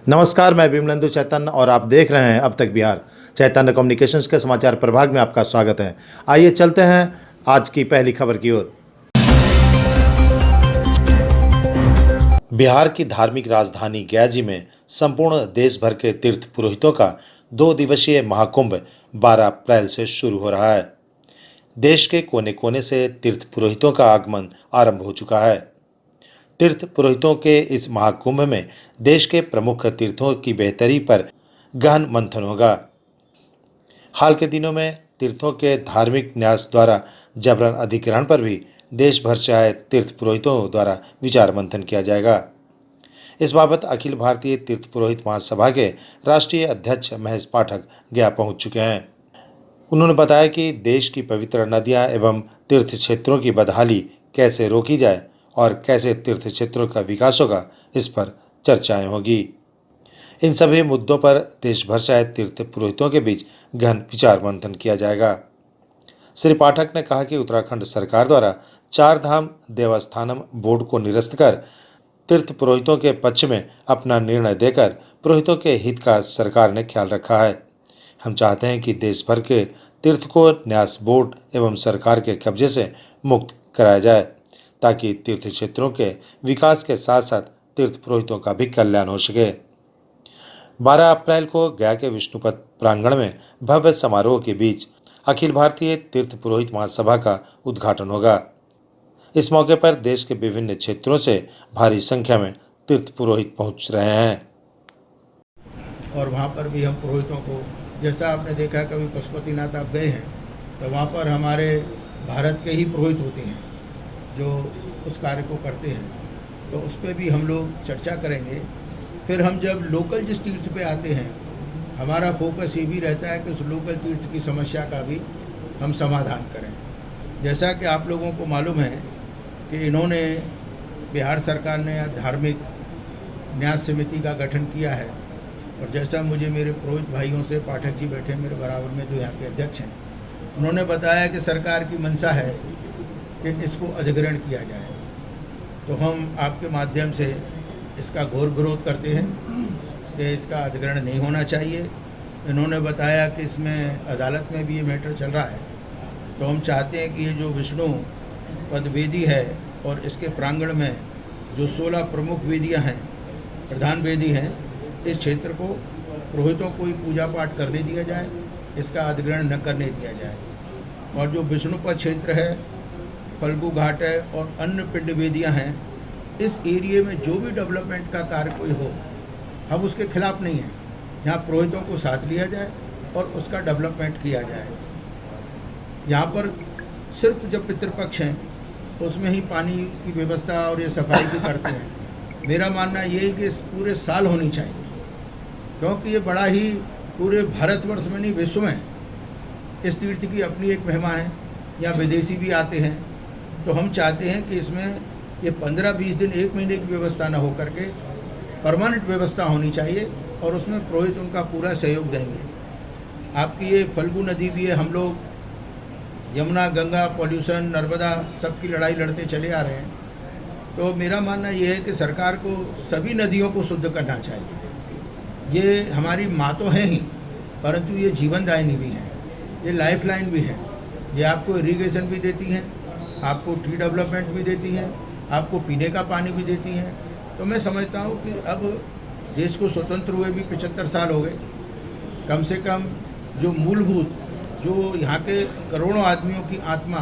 नमस्कार, मैं विमलेंदु चैतन्य और आप देख रहे हैं अब तक बिहार। चैतन्य कम्युनिकेशंस के समाचार प्रभाग में आपका स्वागत है। आइए चलते हैं आज की पहली खबर की ओर। बिहार की धार्मिक राजधानी गया में संपूर्ण देश भर के तीर्थ पुरोहितों का 2 दिवसीय महाकुंभ 12 अप्रैल से शुरू हो रहा है। देश के कोने कोने से तीर्थ पुरोहितों का आगमन आरंभ हो चुका है। तीर्थ पुरोहितों के इस महाकुंभ में देश के प्रमुख तीर्थों की बेहतरी पर गहन मंथन होगा। हाल के दिनों में तीर्थों के धार्मिक न्यास द्वारा जबरन अधिग्रहण पर भी देश भर से आए तीर्थ पुरोहितों द्वारा विचार मंथन किया जाएगा। इस बाबत अखिल भारतीय तीर्थ पुरोहित महासभा के राष्ट्रीय अध्यक्ष महेश पाठक गया पहुंच चुके हैं। उन्होंने बताया कि देश की पवित्र नदियां एवं तीर्थ क्षेत्रों की बदहाली कैसे रोकी जाए और कैसे तीर्थ क्षेत्रों का विकास होगा, इस पर चर्चाएं होगी। इन सभी मुद्दों पर देश भर से आए तीर्थ पुरोहितों के बीच गहन विचार मंथन किया जाएगा। श्री पाठक ने कहा कि उत्तराखंड सरकार द्वारा 4 धाम देवस्थानम बोर्ड को निरस्त कर तीर्थ पुरोहितों के पक्ष में अपना निर्णय देकर पुरोहितों के हित का सरकार ने ख्याल रखा है। हम चाहते हैं कि देश भर के तीर्थ को न्यास बोर्ड एवं सरकार के कब्जे से मुक्त कराया जाए, ताकि तीर्थ क्षेत्रों के विकास के साथ साथ तीर्थ पुरोहितों का भी कल्याण हो सके। 12 अप्रैल को गया के विष्णुपद प्रांगण में भव्य समारोह के बीच अखिल भारतीय तीर्थ पुरोहित महासभा का उद्घाटन होगा। इस मौके पर देश के विभिन्न क्षेत्रों से भारी संख्या में तीर्थ पुरोहित पहुंच रहे हैं। और वहाँ पर भी हम पुरोहितों को, जैसा आपने देखा कभी पशुपतिनाथ आप गए हैं तो वहाँ पर हमारे भारत के ही पुरोहित होते हैं जो उस कार्य को करते हैं, तो उस पर भी हम लोग चर्चा करेंगे। फिर हम जब लोकल जिस तीर्थ पे आते हैं, हमारा फोकस ये भी रहता है कि उस लोकल तीर्थ की समस्या का भी हम समाधान करें। जैसा कि आप लोगों को मालूम है कि इन्होंने बिहार सरकार ने धार्मिक न्यास समिति का गठन किया है, और जैसा मुझे मेरे पुरोहित भाइयों से, पाठक जी बैठे मेरे बराबर में जो यहाँ के अध्यक्ष हैं, उन्होंने बताया कि सरकार की मंशा है कि इसको अधिग्रहण किया जाए। तो हम आपके माध्यम से इसका घोर विरोध करते हैं कि इसका अधिग्रहण नहीं होना चाहिए। इन्होंने बताया कि इसमें अदालत में भी ये मैटर चल रहा है, तो हम चाहते हैं कि ये जो विष्णु पद वेदी है और इसके प्रांगण में जो 16 प्रमुख वेदियां हैं, प्रधान वेदी हैं, इस क्षेत्र को पुरोहितों को ही पूजा पाठ करने दिया जाए, इसका अधिग्रहण न करने दिया जाए। और जो विष्णुपद क्षेत्र है, फल्गु घाट है और अन्य पिंड वेदियाँ हैं, इस एरिए में जो भी डेवलपमेंट का कार्य कोई हो, हम उसके खिलाफ नहीं हैं। यहाँ पुरोहितों को साथ लिया जाए और उसका डेवलपमेंट किया जाए। यहाँ पर सिर्फ जब पितृपक्ष हैं उसमें ही पानी की व्यवस्था और ये सफाई भी करते हैं। मेरा मानना ये है कि पूरे साल होनी चाहिए, क्योंकि ये बड़ा ही पूरे भारतवर्ष में नहीं विश्व में इस तीर्थ की अपनी एक महिमा है। यहाँ विदेशी भी आते हैं, तो हम चाहते हैं कि इसमें ये 15-20 दिन, 1 महीने की व्यवस्था ना हो करके परमानेंट व्यवस्था होनी चाहिए, और उसमें पुरोहित उनका पूरा सहयोग देंगे। आपकी ये फल्गु नदी भी है, हम लोग यमुना, गंगा, पॉल्यूशन, नर्मदा सबकी लड़ाई लड़ते चले आ रहे हैं। तो मेरा मानना ये है कि सरकार को सभी नदियों को शुद्ध करना चाहिए। ये हमारी माँ तो हैं ही, परंतु ये जीवनदायिनी भी हैं, ये लाइफ लाइन भी है। ये आपको इरीगेशन भी देती हैं, आपको ट्री डेवलपमेंट भी देती हैं, आपको पीने का पानी भी देती हैं। तो मैं समझता हूँ कि अब देश को स्वतंत्र हुए भी 75 साल हो गए। कम से कम जो मूलभूत, जो यहाँ के करोड़ों आदमियों की आत्मा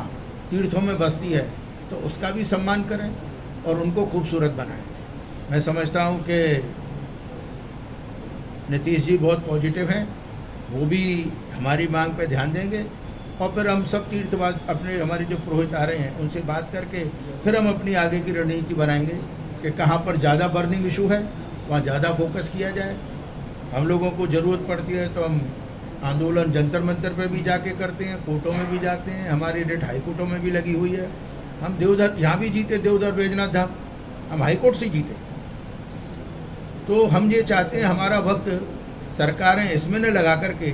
तीर्थों में बसती है, तो उसका भी सम्मान करें और उनको खूबसूरत बनाएं। मैं समझता हूँ कि नीतीश जी बहुत पॉजिटिव हैं, वो भी हमारी मांग पे ध्यान देंगे, और फिर हम सब तीर्थवाद अपने, हमारे जो पुरोहित आ रहे हैं उनसे बात करके फिर हम अपनी आगे की रणनीति बनाएंगे कि कहाँ पर ज़्यादा बर्निंग इशू है वहाँ ज़्यादा फोकस किया जाए। हम लोगों को ज़रूरत पड़ती है तो हम आंदोलन जंतर मंतर पे भी जाके करते हैं, कोर्टों में भी जाते हैं, हमारी रेट हाई कोर्टों में भी लगी हुई है। हम देवधर यहाँ भी जीते, देवधर बैजनाथ धाम हम हाई कोर्ट से जीते। तो हम ये चाहते हैं हमारा वक्त सरकारें इसमें न लगा करके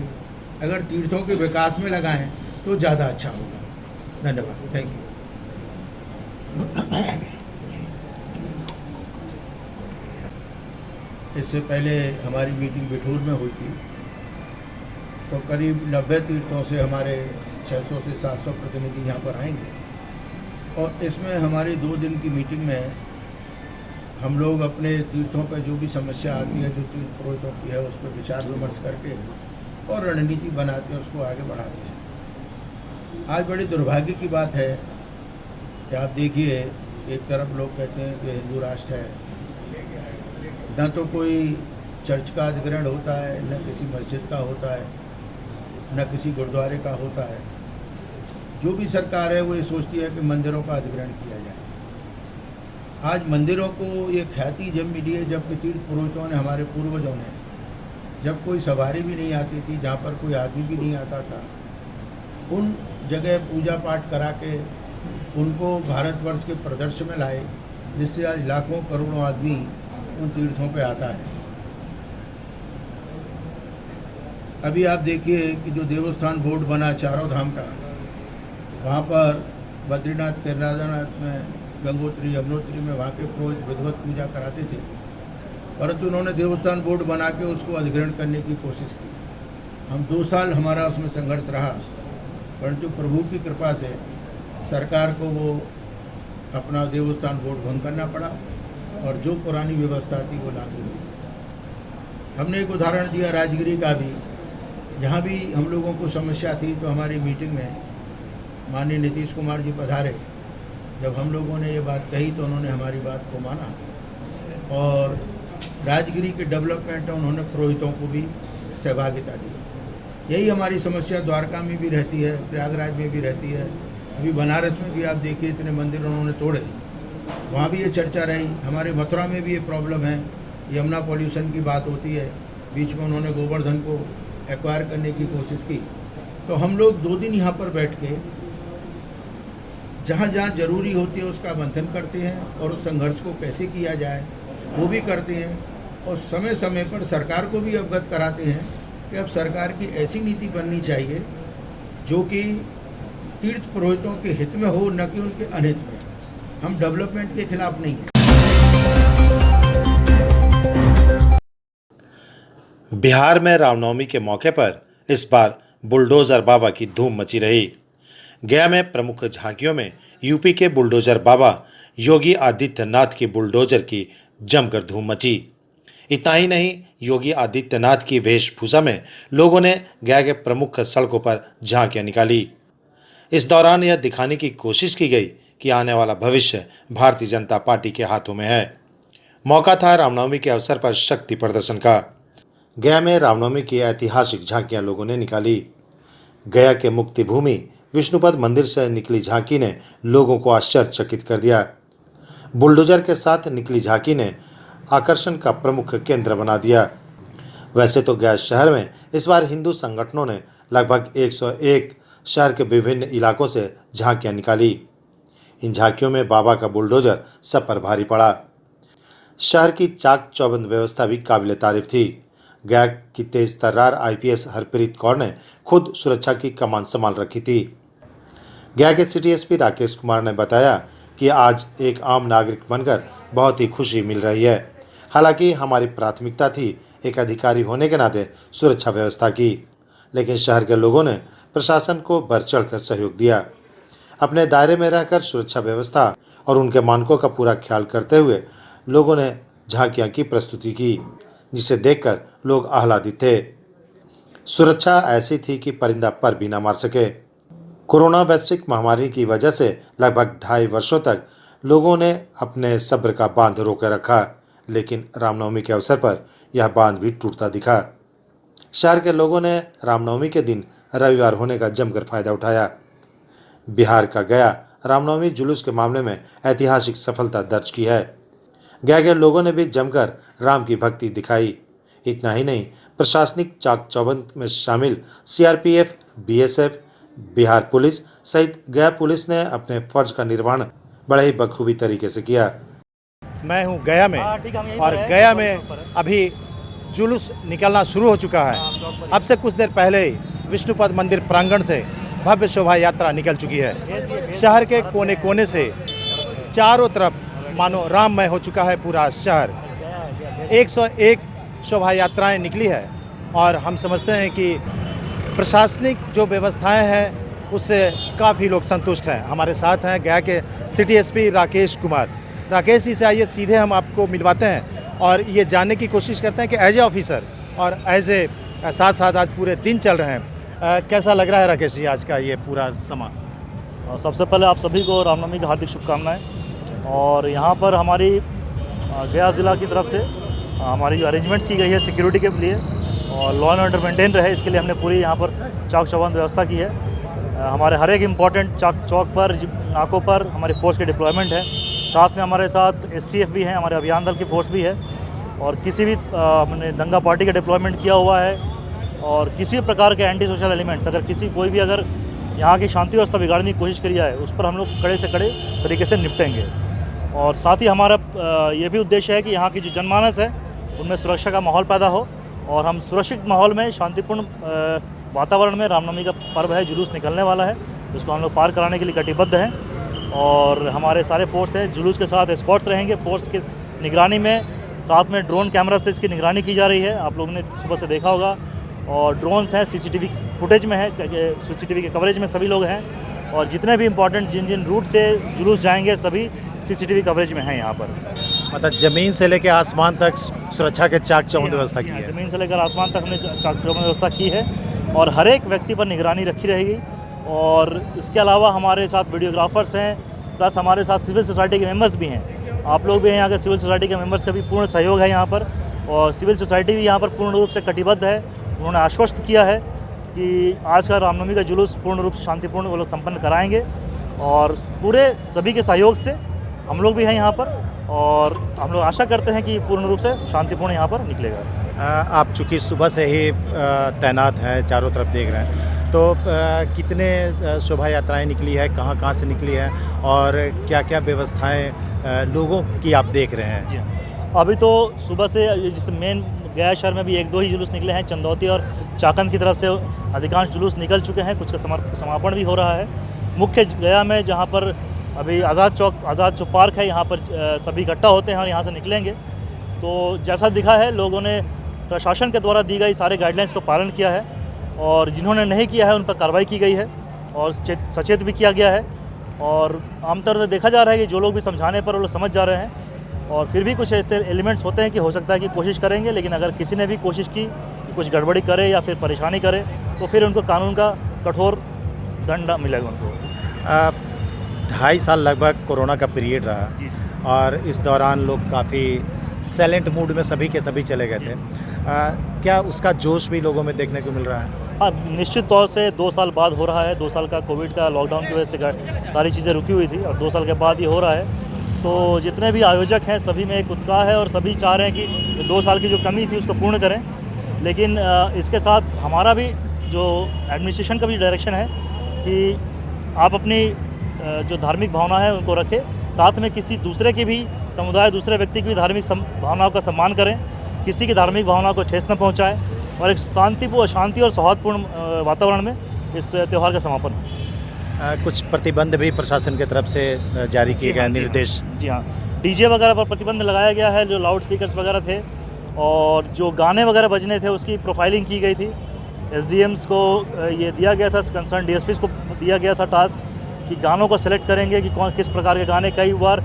अगर तीर्थों के विकास में लगाएं तो ज़्यादा अच्छा होगा। धन्यवाद, थैंक यू। इससे पहले हमारी मीटिंग बिठूर में हुई थी, तो करीब 90 तीर्थों से हमारे 600 से 700 प्रतिनिधि यहाँ पर आएंगे। और इसमें हमारी 2 दिन की मीटिंग में हम लोग अपने तीर्थों पर जो भी समस्या आती है, जो तीर्थ पुरोहितों की है, उस पर विचार विमर्श करके और रणनीति बनाते हैं, उसको आगे बढ़ाते हैं। आज बड़ी दुर्भाग्य की बात है कि आप देखिए, एक तरफ लोग कहते हैं कि हिंदू राष्ट्र है, न तो कोई चर्च का अधिग्रहण होता है, न किसी मस्जिद का होता है, न किसी गुरुद्वारे का होता है। जो भी सरकार है वो ये सोचती है कि मंदिरों का अधिग्रहण किया जाए। आज मंदिरों को ये ख्याति जब मिली है, जबकि तीर्थ पुरोहितों ने, हमारे पूर्वजों ने, जब कोई सवारी भी नहीं आती थी, जहाँ पर कोई आदमी भी नहीं आता था, उन जगह पूजा पाठ करा के उनको भारतवर्ष के प्रदर्शन में लाए, जिससे आज लाखों करोड़ों आदमी उन तीर्थों पे आता है। अभी आप देखिए कि जो देवस्थान बोर्ड बना चारों धाम का, वहाँ पर बद्रीनाथ, केदारनाथ में, गंगोत्री, यमुनोत्री में वहाँ के पुरोहित विधिवत पूजा कराते थे, परंतु उन्होंने देवस्थान बोर्ड बना के उसको अधिग्रहण करने की कोशिश की। हम 2 साल हमारा उसमें संघर्ष रहा, परंतु प्रभु की कृपा से सरकार को वो अपना देवस्थान बोर्ड भंग करना पड़ा और जो पुरानी व्यवस्था थी वो लागू हुई। हमने एक उदाहरण दिया राजगिरी का भी, जहाँ भी हम लोगों को समस्या थी तो हमारी मीटिंग में माननीय नीतीश कुमार जी पधारे। जब हम लोगों ने ये बात कही तो उन्होंने हमारी बात को माना और राजगिरी के डेवलपमेंट में उन्होंने पुरोहितों को भी सहभागिता दी। यही हमारी समस्या द्वारका में भी रहती है, प्रयागराज में भी रहती है। अभी बनारस में भी आप देखिए इतने मंदिर उन्होंने तोड़े, वहाँ भी ये चर्चा रही। हमारे मथुरा में भी ये प्रॉब्लम है, यमुना पॉल्यूशन की बात होती है, बीच में उन्होंने गोवर्धन को एक्वायर करने की कोशिश की। तो हम लोग 2 दिन यहाँ पर बैठ के जहाँ जहाँ ज़रूरी होती है उसका मंथन करते हैं और उस संघर्ष को कैसे किया जाए वो भी करते हैं, और समय समय पर सरकार को भी अवगत कराते हैं कि अब सरकार की ऐसी नीति बननी चाहिए जो कि तीर्थ पुरोहितों के हित में हो, न कि उनके अनहित में। हम डेवलपमेंट के खिलाफ नहीं हैं। बिहार में रामनवमी के मौके पर इस बार बुलडोजर बाबा की धूम मची रही। गया में प्रमुख झांकियों में यूपी के बुलडोजर बाबा योगी आदित्यनाथ की बुलडोजर की जमकर धूम मची। इतना ही नहीं, योगी आदित्यनाथ की वेशभूषा में लोगों ने गया के प्रमुख सड़कों पर झांकियां निकाली। इस दौरान यह दिखाने की कोशिश की गई कि आने वाला भविष्य भारतीय जनता पार्टी के हाथों में है। मौका था रामनवमी के अवसर पर शक्ति प्रदर्शन का। गया में रामनवमी की ऐतिहासिक झांकियां लोगों ने निकाली। गया के मुक्ति भूमि विष्णुपद मंदिर से निकली झांकी ने लोगों को आश्चर्यचकित कर दिया। बुलडोजर के साथ निकली झांकी ने आकर्षण का प्रमुख केंद्र बना दिया। वैसे तो गया शहर में इस बार हिंदू संगठनों ने लगभग 101 शहर के विभिन्न इलाकों से झांकियां निकाली। इन झांकियों में बाबा का बुलडोजर सब पर भारी पड़ा। शहर की चाक चौबंद व्यवस्था भी काबिल तारीफ थी। गया की तेज तर्रार IPS हरप्रीत कौर ने खुद सुरक्षा की कमान संभाल रखी थी। गया के सिटी SP राकेश कुमार ने बताया कि आज एक आम नागरिक बनकर बहुत ही खुशी मिल रही है। हालांकि हमारी प्राथमिकता थी एक अधिकारी होने के नाते सुरक्षा व्यवस्था की, लेकिन शहर के लोगों ने प्रशासन को बढ़ चढ़कर सहयोग दिया। अपने दायरे में रहकर सुरक्षा व्यवस्था और उनके मानकों का पूरा ख्याल करते हुए लोगों ने झांकियां की प्रस्तुति की, जिसे देखकर लोग आह्लादित थे। सुरक्षा ऐसी थी कि परिंदा पर भी न मार सके। कोरोना वैश्विक महामारी की वजह से लगभग 2.5 वर्षों तक लोगों ने अपने सब्र का बांध रोके रखा, लेकिन रामनवमी के अवसर पर यह बांध भी टूटता दिखा। शहर के लोगों ने रामनवमी के दिन रविवार होने का जमकर फायदा उठाया। बिहार का गया रामनवमी जुलूस के मामले में ऐतिहासिक सफलता दर्ज की है। गया के लोगों ने भी जमकर राम की भक्ति दिखाई। इतना ही नहीं, प्रशासनिक चाक चौबंद में शामिल CRPF, BSF, बिहार पुलिस सहित गया पुलिस ने अपने फर्ज का निर्वहन बड़े ही बखूबी तरीके से किया। मैं हूं गया में और गया में अभी जुलूस निकलना शुरू हो चुका है। अब से कुछ देर पहले ही विष्णुपद मंदिर प्रांगण से भव्य शोभा यात्रा निकल चुकी है। शहर के कोने कोने से चारों तरफ मानो राममय हो चुका है पूरा शहर। 101 शोभा यात्राएं निकली है और हम समझते हैं कि प्रशासनिक जो व्यवस्थाएं हैं उससे काफ़ी लोग संतुष्ट हैं। हमारे साथ हैं गया के सिटी एसपी राकेश कुमार। राकेश जी से आइए सीधे हम आपको मिलवाते हैं और ये जानने की कोशिश करते हैं कि एज ए ऑफिसर और एज ए साथ साथ आज पूरे दिन चल रहे हैं, कैसा लग रहा है राकेश जी आज का ये पूरा समा? सबसे पहले आप सभी को रामनवमी की हार्दिक शुभकामनाएं। और यहाँ पर हमारी गया ज़िला की तरफ से हमारी जो अरेंजमेंट्स की गई है सिक्योरिटी के लिए और लॉ एंड ऑर्डर मेंटेन रहे, इसके लिए हमने पूरी यहाँ पर चाक चौबंद व्यवस्था की है। हमारे हर एक इम्पॉर्टेंट चौक पर, नाकों पर हमारी फोर्स के डिप्लॉयमेंट है। साथ में हमारे साथ STF भी हैं, हमारे अभियान दल की फोर्स भी है और किसी भी हमने दंगा पार्टी का डिप्लॉयमेंट किया हुआ है और किसी भी प्रकार के एंटी सोशल एलिमेंट्स कोई भी अगर यहाँ की शांति व्यवस्था बिगाड़ने की कोशिश करी जाए उस पर हम लोग कड़े से कड़े तरीके से निपटेंगे। और साथ ही हमारा ये भी उद्देश्य है कि यहाँ की जो जनमानस है उनमें सुरक्षा का माहौल पैदा हो और हम सुरक्षित माहौल में शांतिपूर्ण वातावरण में रामनवमी का पर्व है, जुलूस निकलने वाला है, उसको हम लोग पार कराने के लिए कटिबद्ध हैं। और हमारे सारे फोर्स हैं, जुलूस के साथ एस्कॉर्ट्स रहेंगे। फोर्स की निगरानी में साथ में ड्रोन कैमरा से इसकी निगरानी की जा रही है, आप लोगों ने सुबह से देखा होगा। और ड्रोन्स हैं, CCTV फुटेज में है, CCTV के कवरेज में सभी लोग हैं और जितने भी इम्पोर्टेंट जिन रूट से जुलूस जाएंगे सभी CCTV कवरेज में हैं यहाँ पर। मतलब ज़मीन से लेकर आसमान तक सुरक्षा के चाक चौबंद व्यवस्था की है। ज़मीन से लेकर आसमान तक हमने चाक चौबंद व्यवस्था की है और हर एक व्यक्ति पर निगरानी रखी रहेगी। और इसके अलावा हमारे साथ वीडियोग्राफर्स हैं, प्लस हमारे साथ सिविल सोसाइटी के मेंबर्स भी हैं। आप लोग भी हैं यहाँ के सिविल सोसाइटी के मेंबर्स का भी पूर्ण सहयोग है यहाँ पर और सिविल सोसाइटी भी यहाँ पर पूर्ण रूप से कटिबद्ध है। उन्होंने आश्वस्त किया है कि आज का रामनवमी का जुलूस पूर्ण रूप से शांतिपूर्ण वो लोग संपन्न कराएंगे और पूरे सभी के सहयोग से हम लोग भी हैं यहाँ पर और हम लोग आशा करते हैं कि पूर्ण रूप से शांतिपूर्ण यहाँ पर निकलेगा। आप चूँकि सुबह से ही तैनात हैं, चारों तरफ देख रहे हैं, तो कितने शोभा यात्राएं निकली है, कहाँ से निकली है और क्या क्या व्यवस्थाएं लोगों की आप देख रहे हैं? जी हाँ, अभी तो सुबह से जैसे मेन गया शहर में भी 1-2 ही जुलूस निकले हैं। चंदौती और चाकंद की तरफ से अधिकांश जुलूस निकल चुके हैं, कुछ का समापन भी हो रहा है। मुख्य गया में जहाँ पर अभी आज़ाद चौक पार्क है, यहाँ पर सभी इकट्ठा होते हैं और यहाँ से निकलेंगे। तो जैसा दिखा है लोगों ने प्रशासन के द्वारा दी गई सारे गाइडलाइंस को पालन किया है और जिन्होंने नहीं किया है उन पर कार्रवाई की गई है और सचेत भी किया गया है। और आमतौर पर देखा जा रहा है कि जो लोग भी समझाने पर वो लोग समझ जा रहे हैं और फिर भी कुछ ऐसे एलिमेंट्स होते हैं कि हो सकता है कि कोशिश करेंगे, लेकिन अगर किसी ने भी कोशिश की कि कुछ गड़बड़ी करे या फिर परेशानी करे तो फिर उनको कानून का कठोर दंड मिलेगा उनको। 2.5 साल लगभग कोरोना का पीरियड रहा और इस दौरान लोग काफ़ी साइलेंट मूड में सभी के सभी चले गए थे। क्या उसका जोश भी लोगों में देखने को मिल रहा है? हाँ, निश्चित तौर से 2 साल बाद हो रहा है। 2 साल का कोविड का लॉकडाउन की वजह से सारी चीज़ें रुकी हुई थी और 2 साल के बाद ये हो रहा है। तो जितने भी आयोजक हैं सभी में एक उत्साह है और सभी चाह रहे हैं कि 2 साल की जो कमी थी उसको पूर्ण करें। लेकिन इसके साथ हमारा भी जो एडमिनिस्ट्रेशन का भी डायरेक्शन है कि आप अपनी जो धार्मिक भावना है उनको रखें, साथ में किसी दूसरे की भी समुदाय, दूसरे व्यक्ति की भी धार्मिक भावनाओं का सम्मान करें, किसी की धार्मिक भावना को ठेस न पहुँचाएँ और एक शांति और सौहार्दपूर्ण वातावरण में इस त्यौहार का समापन हो। कुछ प्रतिबंध भी प्रशासन की तरफ से जारी किए गए निर्देश? जी हाँ, DJ वगैरह पर प्रतिबंध लगाया गया है, जो लाउड स्पीकर्स वगैरह थे और जो गाने वगैरह बजने थे उसकी प्रोफाइलिंग की गई थी। SDMs को ये दिया गया था, कंसर्न DSPs को दिया गया था टास्क कि गानों को सेलेक्ट करेंगे कि कौन किस प्रकार के गाने। कई बार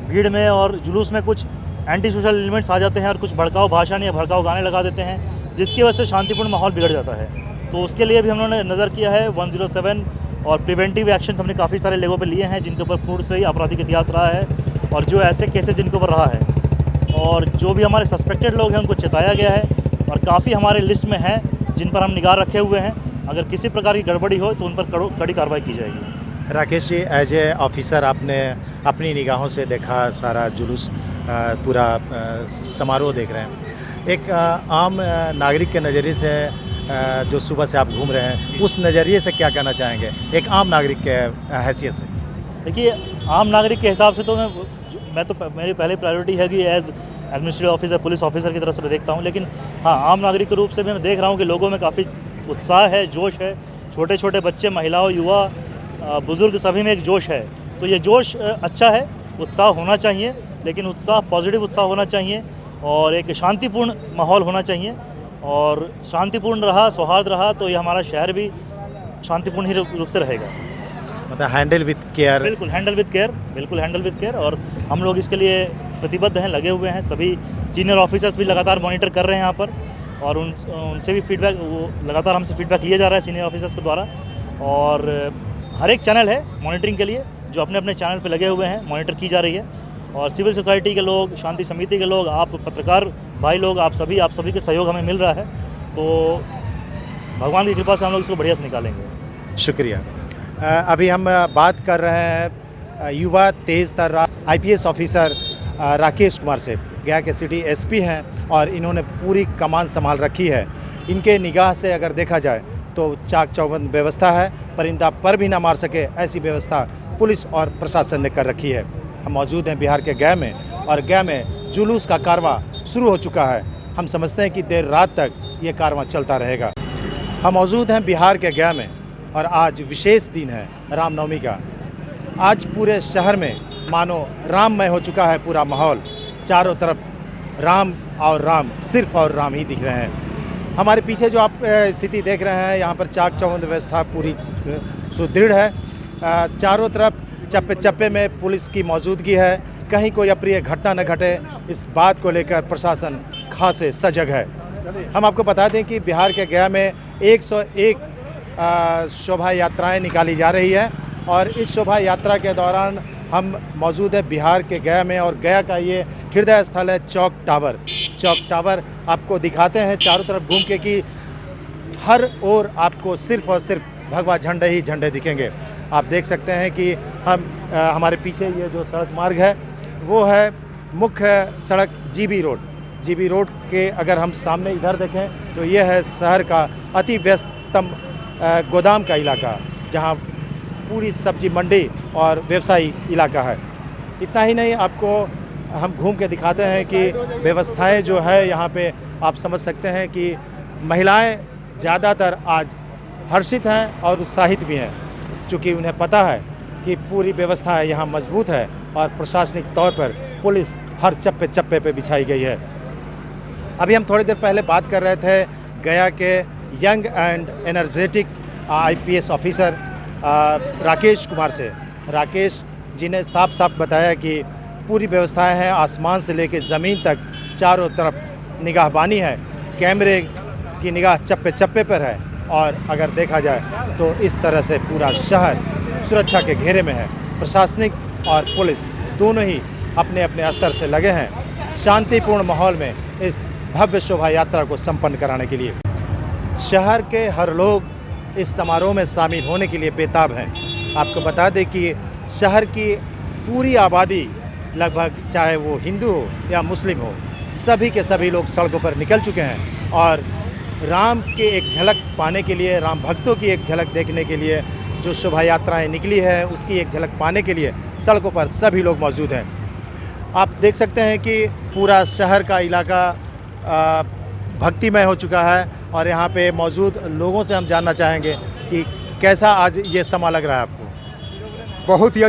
भीड़ में और जुलूस में कुछ एंटी सोशल एलिमेंट्स आ जाते हैं और कुछ भड़काऊ भाषण या भड़काऊ गाने लगा देते हैं, जिसकी वजह से शांतिपूर्ण माहौल बिगड़ जाता है। तो उसके लिए भी हम लोगों ने नज़र किया है। 107 और प्रिवेंटिव एक्शन हमने काफ़ी सारे लोगों पे लिए हैं जिनके ऊपर पूर्ण से ही आपराधिक इतिहास रहा है और जो ऐसे केसेस जिनके ऊपर रहा है और जो भी हमारे सस्पेक्टेड लोग हैं उनको चेताया गया है और काफ़ी हमारे लिस्ट में हैं जिन पर हम निगाह रखे हुए हैं। अगर किसी प्रकार की गड़बड़ी हो तो उन पर कड़ी कार्रवाई की जाएगी। Rakesh ji, as a officer आपने अपनी निगाहों से देखा सारा जुलूस, पूरा समारोह देख रहे हैं। एक आम नागरिक के नज़रिए से जो सुबह से आप घूम रहे हैं, उस नज़रिए से क्या कहना चाहेंगे एक आम नागरिक के हैसियत से? देखिए, आम नागरिक के हिसाब से तो मैं तो मेरी पहली प्रायोरिटी है कि as administrative officer, police officer की तरफ से मैं देखता हूँ, लेकिन हाँ, आम नागरिक के रूप से भी मैं देख रहा हूँ कि लोगों में काफ़ी उत्साह है, जोश है। छोटे छोटे बच्चे, महिलाओं, युवा, बुज़ुर्ग सभी में एक जोश है। तो ये जोश अच्छा है, उत्साह होना चाहिए, लेकिन उत्साह पॉजिटिव उत्साह होना चाहिए और एक शांतिपूर्ण माहौल होना चाहिए, और शांतिपूर्ण रहा, सौहार्द रहा तो ये हमारा शहर भी शांतिपूर्ण ही रूप से रहेगा। मतलब हैंडल विथ केयर। बिल्कुल हैंडल विद केयर, बिल्कुल हैंडल विद केयर, और हम लोग इसके लिए प्रतिबद्ध हैं, लगे हुए हैं। सभी सीनियर ऑफिसर्स भी लगातार मॉनिटर कर रहे हैं यहाँ पर, और उनसे भी फीडबैक, वो लगातार हमसे फीडबैक लिया जा रहा है सीनियर ऑफिसर्स के द्वारा। और हर एक चैनल है मॉनिटरिंग के लिए, जो अपने अपने चैनल पे लगे हुए हैं, मॉनिटर की जा रही है। और सिविल सोसाइटी के लोग, शांति समिति के लोग, आप पत्रकार भाई लोग, आप सभी के सहयोग हमें मिल रहा है, तो भगवान की कृपा से हम लोग इसको बढ़िया से निकालेंगे। शुक्रिया। अभी हम बात कर रहे हैं युवा तेज तर्रार IPS ऑफिसर राकेश कुमार से। गया के सिटी SP हैं और इन्होंने पूरी कमान संभाल रखी है। इनके निगाह से अगर देखा जाए तो चाक चौबंद व्यवस्था है, परिंदा पर भी ना मार सके ऐसी व्यवस्था पुलिस और प्रशासन ने कर रखी है। हम मौजूद हैं बिहार के गया में, और गया में जुलूस का कारवां शुरू हो चुका है। हम समझते हैं कि देर रात तक ये कारवां चलता रहेगा। हम मौजूद हैं बिहार के गया में, और आज विशेष दिन है रामनवमी का। आज पूरे शहर में मानो राममय हो चुका है पूरा माहौल। चारों तरफ राम और राम, सिर्फ और राम ही दिख रहे हैं। हमारे पीछे जो आप स्थिति देख रहे हैं, यहाँ पर चाक चौबंद व्यवस्था पूरी सुदृढ़ है। चारों तरफ चप्पे चप्पे में पुलिस की मौजूदगी है। कहीं कोई अप्रिय घटना न घटे, इस बात को लेकर प्रशासन खासे सजग है। हम आपको बता दें कि बिहार के गया में 101 शोभा यात्राएँ निकाली जा रही है, और इस शोभा यात्रा के दौरान हम मौजूद है बिहार के गया में, और गया का ये हृदय स्थल है चौक टावर। चौक टावर आपको दिखाते हैं चारों तरफ घूम के कि हर ओर आपको सिर्फ और सिर्फ भगवा झंडे ही झंडे दिखेंगे। आप देख सकते हैं कि हमारे पीछे ये जो सड़क मार्ग है वो है मुख्य सड़क GB रोड। GB रोड के अगर हम सामने इधर देखें तो ये है शहर का अति व्यस्ततम गोदाम का इलाका, जहाँ पूरी सब्जी मंडी और व्यवसायी इलाका है। इतना ही नहीं, आपको हम घूम के दिखाते हैं कि व्यवस्थाएं जो है यहाँ पे आप समझ सकते हैं कि महिलाएं ज़्यादातर आज हर्षित हैं और उत्साहित भी हैं, चूँकि उन्हें पता है कि पूरी व्यवस्था यहाँ मजबूत है और प्रशासनिक तौर पर पुलिस हर चप्पे चप्पे पे बिछाई गई है। अभी हम थोड़ी देर पहले बात कर रहे थे गया के young and energetic IPS officer Rakesh Kumar से। राकेश जी ने साफ साफ बताया कि पूरी व्यवस्थाएं हैं, आसमान से लेकर ज़मीन तक चारों तरफ निगाहबानी है, कैमरे की निगाह चप्पे चप्पे पर है, और अगर देखा जाए तो इस तरह से पूरा शहर सुरक्षा के घेरे में है। प्रशासनिक और पुलिस दोनों ही अपने अपने स्तर से लगे हैं शांतिपूर्ण माहौल में इस भव्य शोभा यात्रा को संपन्न कराने के लिए। शहर के हर लोग इस समारोह में शामिल होने के लिए बेताब हैं। आपको बता दें कि शहर की पूरी आबादी लगभग, चाहे वो हिंदू हो या मुस्लिम हो, सभी के सभी लोग सड़कों पर निकल चुके हैं, और राम के एक झलक पाने के लिए, राम भक्तों की एक झलक देखने के लिए जो शोभा यात्राएँ निकली है उसकी एक झलक पाने के लिए सड़कों पर सभी लोग मौजूद हैं। आप देख सकते हैं कि पूरा शहर का इलाका भक्तिमय हो चुका है, और यहाँ पे मौजूद लोगों से हम जानना चाहेंगे कि कैसा आज ये समा लग रहा है आपको। बहुत ही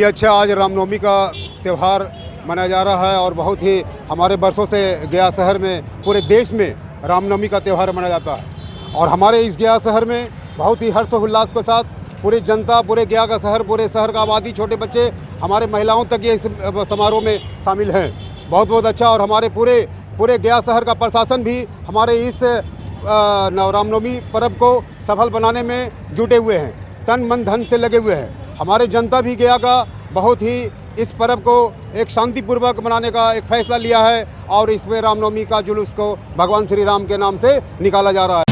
अच्छा आज रामनवमी का त्यौहार मनाया जा रहा है, और बहुत ही हमारे बरसों से गया शहर में, पूरे देश में रामनवमी का त्यौहार मनाया जाता है। और हमारे इस गया शहर में बहुत ही हर्षोल्लास के साथ पूरी जनता, पूरे गया का शहर, पूरे शहर का आबादी, छोटे बच्चे, हमारे महिलाओं तक ये इस समारोह में शामिल हैं। बहुत बहुत अच्छा। और हमारे पूरे गया शहर का प्रशासन भी हमारे इस रामनवमी पर्व को सफल बनाने में जुटे हुए हैं, तन मन धन से लगे हुए हैं। हमारे जनता भी गया का बहुत ही इस पर्व को एक शांतिपूर्वक मनाने का एक फैसला लिया है, और इसमें रामनवमी का जुलूस को भगवान श्री राम के नाम से निकाला जा रहा है।